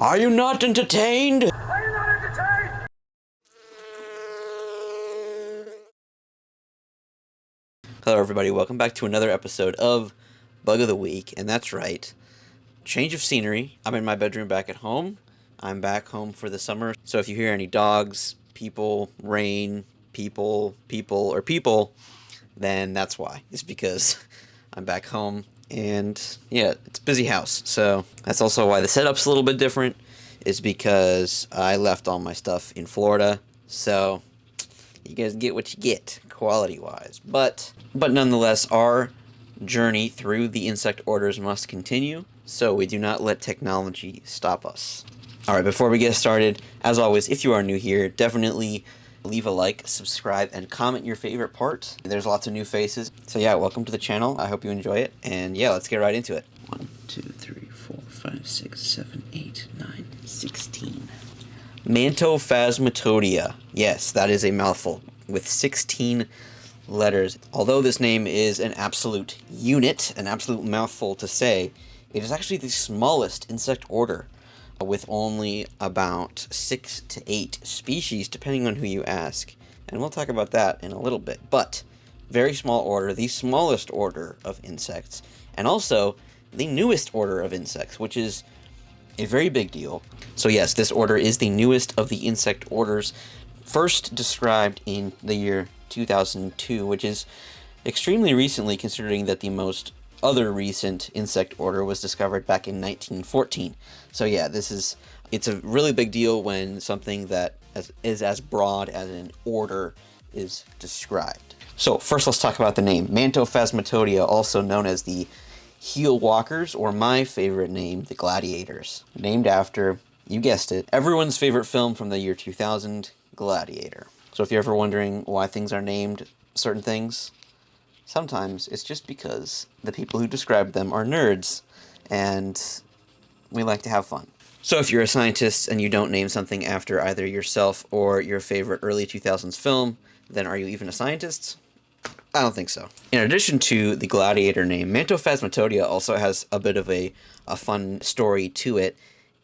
Are you not entertained? Are you not entertained? Hello everybody, welcome back to another episode of Bug of the Week, and that's right, change of scenery. I'm in my bedroom back at home. I'm back home for the summer, so if you hear any dogs, people, rain, people, then that's why. It's because I'm back home, and yeah, it's a busy house, so that's also why the setup's a little bit different, is because I left all my stuff in Florida, so you guys get what you get, quality-wise. But nonetheless, our journey through the insect orders must continue, so we do not let technology stop us. Alright, before we get started, as always, if you are new here, definitely leave a like, subscribe, and comment your favorite part. There's lots of new faces. So yeah, welcome to the channel. I hope you enjoy it. And yeah, let's get right into it. 1, 2, 3, 4, 5, 6, 7, 8, 9, 16. Mantophasmatodea. Yes, that is a mouthful with 16 letters. Although this name is an absolute unit, an absolute mouthful to say, it is actually the smallest insect order, with only about 6 to 8 species, depending on who you ask. And we'll talk about that in a little bit. But, very small order, the smallest order of insects, and also the newest order of insects, which is a very big deal. So yes, this order is the newest of the insect orders, first described in the year 2002, which is extremely recently considering that the most other recent insect order was discovered back in 1914. So yeah, it's a really big deal when something that is as broad as an order is described. So first let's talk about the name. Mantophasmatodea, also known as the heelwalkers, or my favorite name, the Gladiators. Named after, you guessed it, everyone's favorite film from the year 2000, Gladiator. So if you're ever wondering why things are named certain things, sometimes it's just because the people who described them are nerds, and we like to have fun. So if you're a scientist and you don't name something after either yourself or your favorite early 2000s film, then are you even a scientist? I don't think so. In addition to the Gladiator name, Mantophasmatodea also has a bit of a fun story to it,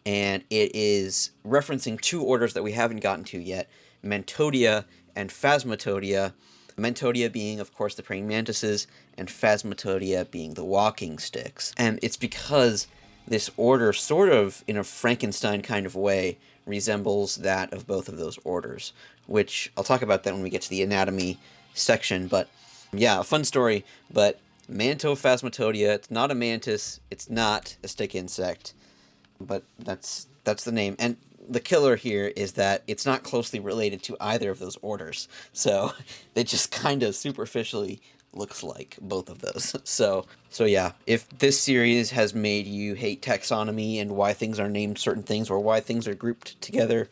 and it is referencing two orders that we haven't gotten to yet, Mantodea and Phasmatodea. Mantodea being, of course, the praying mantises, and Phasmatodea being the walking sticks. And it's because this order, sort of in a Frankenstein kind of way, resembles that of both of those orders, which I'll talk about that when we get to the anatomy section. But yeah, a fun story, but Mantophasmatodea, it's not a mantis, it's not a stick insect, but that's the name. And the killer here is that it's not closely related to either of those orders, so it just kind of superficially looks like both of those. So yeah, if this series has made you hate taxonomy and why things are named certain things or why things are grouped together,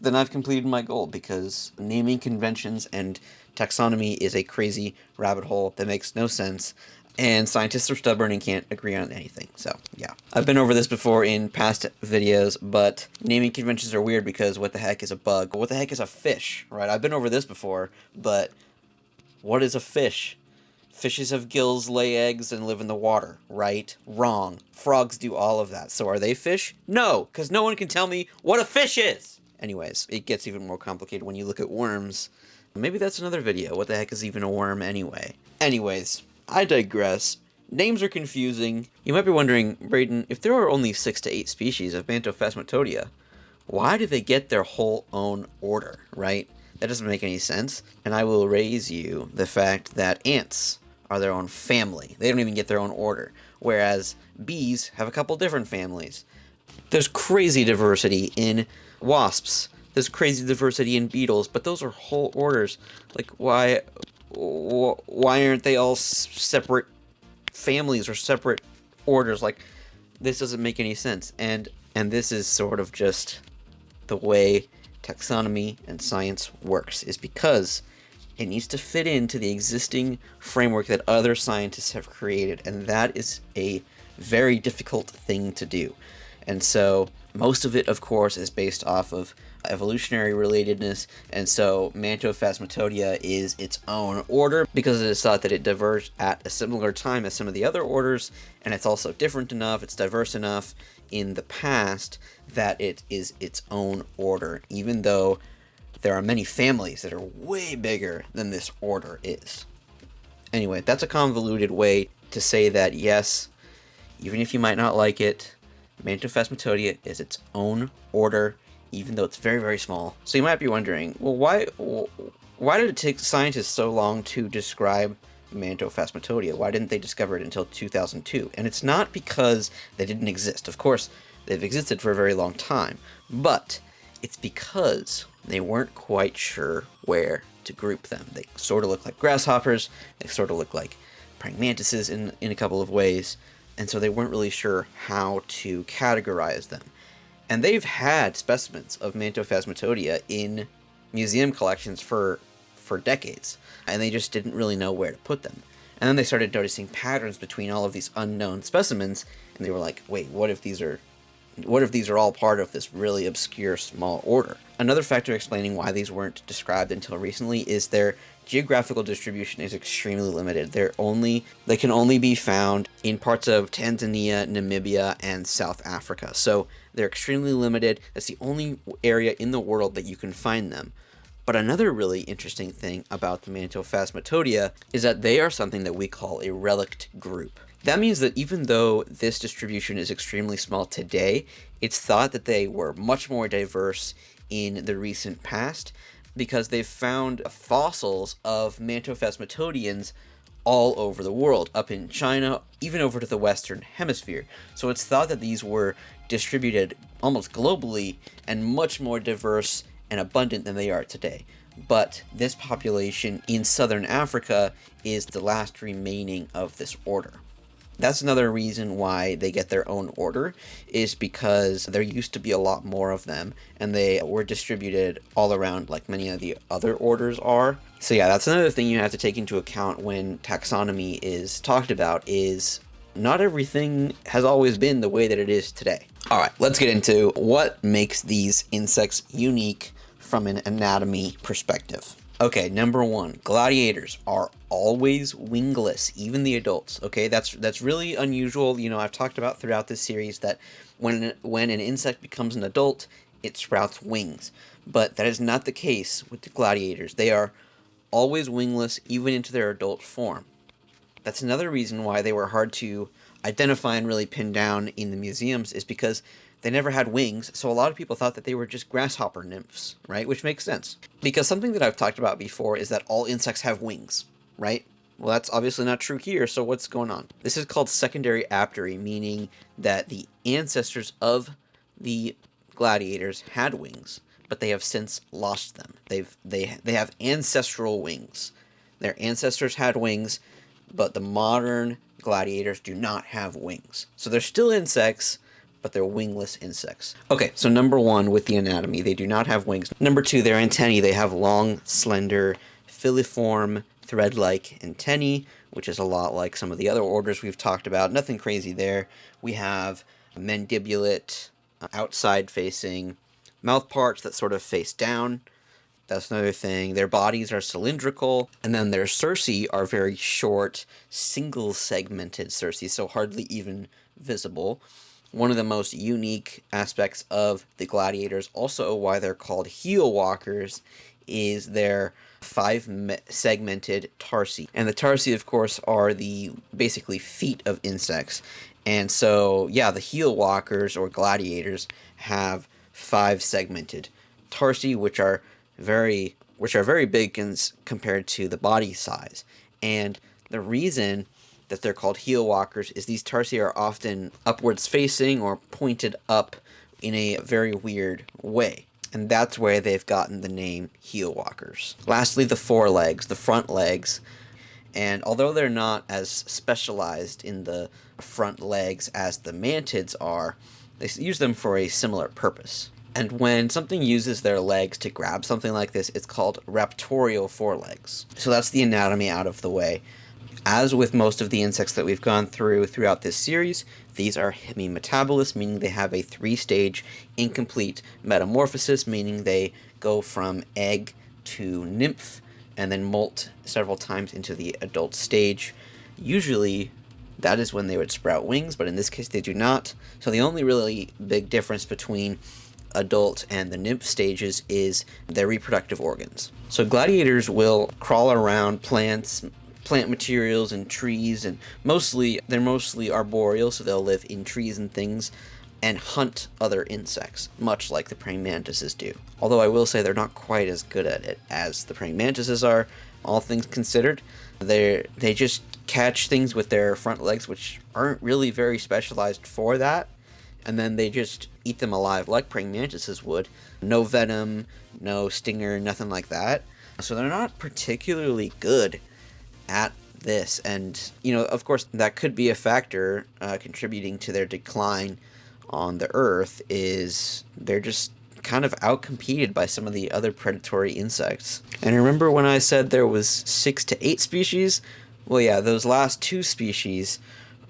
then I've completed my goal, because naming conventions and taxonomy is a crazy rabbit hole that makes no sense, and scientists are stubborn and can't agree on anything. So yeah, I've been over this before in past videos, but naming conventions are weird because what the heck is a bug? What the heck is a fish, right? I've been over this before, but what is a fish? Fishes have gills, lay eggs, and live in the water, right? Wrong. Frogs do all of that. So are they fish? No, because no one can tell me what a fish is. Anyways, it gets even more complicated when you look at worms. Maybe that's another video. What the heck is even a worm anyway? Anyways, I digress. Names are confusing. You might be wondering, Bradon, if there are only 6 to 8 species of Mantophasmatodea, why do they get their whole own order, right? That doesn't make any sense. And I will raise you the fact that ants are their own family. They don't even get their own order. Whereas bees have a couple different families. There's crazy diversity in wasps. There's crazy diversity in beetles, but those are whole orders. Like, why aren't they all separate families or separate orders? Like, this doesn't make any sense. And this is sort of just the way taxonomy and science works, is because it needs to fit into the existing framework that other scientists have created, and that is a very difficult thing to do. And so most of it, of course, is based off of evolutionary relatedness, and so Mantophasmatodea is its own order because it is thought that it diverged at a similar time as some of the other orders, and it's also different enough, it's diverse enough, in the past that it is its own order, even though there are many families that are way bigger than this order is. Anyway, that's a convoluted way to say that, yes, even if you might not like it, Mantophasmatodea is its own order, even though it's very, very small. So you might be wondering, well, why did it take scientists so long to describe Mantophasmatodea? Why didn't they discover it until 2002? And it's not because they didn't exist. Of course, they've existed for a very long time, but it's because they weren't quite sure where to group them. They sort of look like grasshoppers, they sort of look like praying mantises in a couple of ways, and so they weren't really sure how to categorize them. And they've had specimens of Mantophasmatodea in museum collections for decades, and they just didn't really know where to put them. And then they started noticing patterns between all of these unknown specimens, and they were like, wait, what if these are all part of this really obscure small order? Another factor explaining why these weren't described until recently is their geographical distribution is extremely limited. They can only be found in parts of Tanzania, Namibia, and South Africa. So they're extremely limited. That's the only area in the world that you can find them. But another really interesting thing about the Mantophasmatodea is that they are something that we call a relict group. That means that even though this distribution is extremely small today, it's thought that they were much more diverse in the recent past because they've found fossils of Mantophasmatodians all over the world, up in China, even over to the Western Hemisphere. So it's thought that these were distributed almost globally and much more diverse and abundant than they are today. But this population in southern Africa is the last remaining of this order. That's another reason why they get their own order, is because there used to be a lot more of them, and they were distributed all around like many of the other orders are. So yeah, that's another thing you have to take into account when taxonomy is talked about, is not everything has always been the way that it is today. Alright, let's get into what makes these insects unique from an anatomy perspective. Okay, number one, gladiators are always wingless, even the adults. Okay, that's really unusual. You know, I've talked about throughout this series that when an insect becomes an adult, it sprouts wings. But that is not the case with the gladiators. They are always wingless, even into their adult form. That's another reason why they were hard to identify and really pin down in the museums, is because they never had wings, so a lot of people thought that they were just grasshopper nymphs, right? Which makes sense. Because something that I've talked about before is that all insects have wings, right? Well, that's obviously not true here, so what's going on? This is called secondary aptery, meaning that the ancestors of the gladiators had wings, but they have since lost them. They have ancestral wings. Their ancestors had wings, but the modern gladiators do not have wings. So they're still insects, but they're wingless insects. Okay, so number one with the anatomy, they do not have wings. Number two, their antennae, they have long, slender, filiform, thread-like antennae, which is a lot like some of the other orders we've talked about. Nothing crazy there. We have mandibulate, outside-facing mouth parts that sort of face down. That's another thing. Their bodies are cylindrical, and then their cerci are very short, single-segmented cerci, so hardly even visible. One of the most unique aspects of the gladiators, also why they're called heel walkers, is their 5-segmented tarsi. And the tarsi, of course, are the basically feet of insects. And so, yeah, the heel walkers or gladiators have 5-segmented tarsi, which are very big compared to the body size. And the reason that they're called heel walkers is these tarsi are often upwards facing or pointed up in a very weird way. And that's where they've gotten the name heel walkers. Lastly, the forelegs, the front legs. And although they're not as specialized in the front legs as the mantids are, they use them for a similar purpose. And when something uses their legs to grab something like this, it's called raptorial forelegs. So that's the anatomy out of the way. As with most of the insects that we've gone throughout this series, these are hemimetabolous, meaning they have a 3-stage incomplete metamorphosis, meaning they go from egg to nymph and then molt several times into the adult stage, usually that is when they would sprout wings, but in this case they do not. So the only really big difference between adult and the nymph stages is their reproductive organs. So gladiators will crawl around plants, plant materials, and trees, and they're mostly arboreal, so they'll live in trees and things, and hunt other insects, much like the praying mantises do. Although I will say they're not quite as good at it as the praying mantises are, all things considered. They just catch things with their front legs, which aren't really very specialized for that, and then they just eat them alive like praying mantises would. No venom, no stinger, nothing like that. So they're not particularly good at this, and of course that could be a factor contributing to their decline on the earth, is they're just kind of outcompeted by some of the other predatory insects. And remember when I said there was 6 to 8 species? Well, yeah, those last 2 species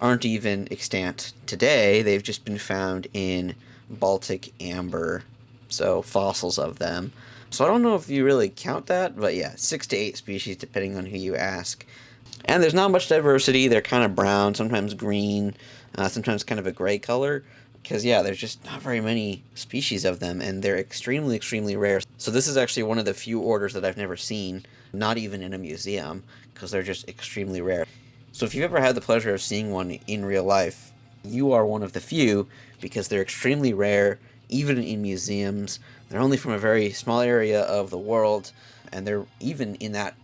aren't even extant today. They've just been found in Baltic amber, so fossils of them. So I don't know if you really count that, but yeah, 6 to 8 species depending on who you ask. And there's not much diversity. They're kind of brown, sometimes green, sometimes kind of a gray color. Because, yeah, there's just not very many species of them, and they're extremely, extremely rare. So this is actually one of the few orders that I've never seen, not even in a museum, because they're just extremely rare. So if you've ever had the pleasure of seeing one in real life, you are one of the few, because they're extremely rare, even in museums. They're only from a very small area of the world, and they're even in that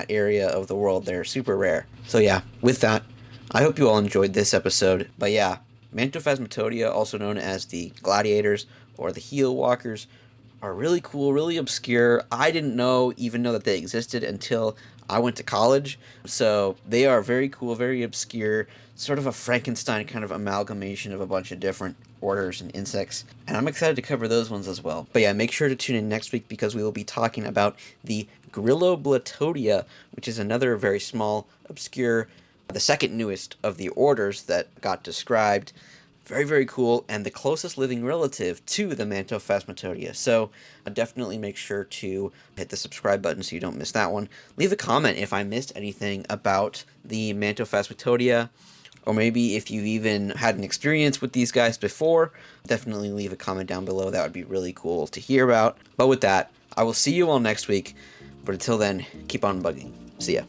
area of the world, they're super rare. So yeah, with that, I hope you all enjoyed this episode. But yeah, Mantophasmatodea, also known as the gladiators or the heelwalkers, are really cool, really obscure. I didn't even know that they existed until I went to college. So they are very cool, very obscure, sort of a Frankenstein kind of amalgamation of a bunch of different orders and insects. And I'm excited to cover those ones as well. But yeah, make sure to tune in next week because we will be talking about the Gladiators, which is another very small, obscure, the second newest of the orders that got described. Very, very cool, and the closest living relative to the Mantophasmatodea. So definitely make sure to hit the subscribe button so you don't miss that one. Leave a comment if I missed anything about the Mantophasmatodea, or maybe if you've even had an experience with these guys before. Definitely leave a comment down below. That would be really cool to hear about. But with that, I will see you all next week. But until then, keep on bugging. See ya.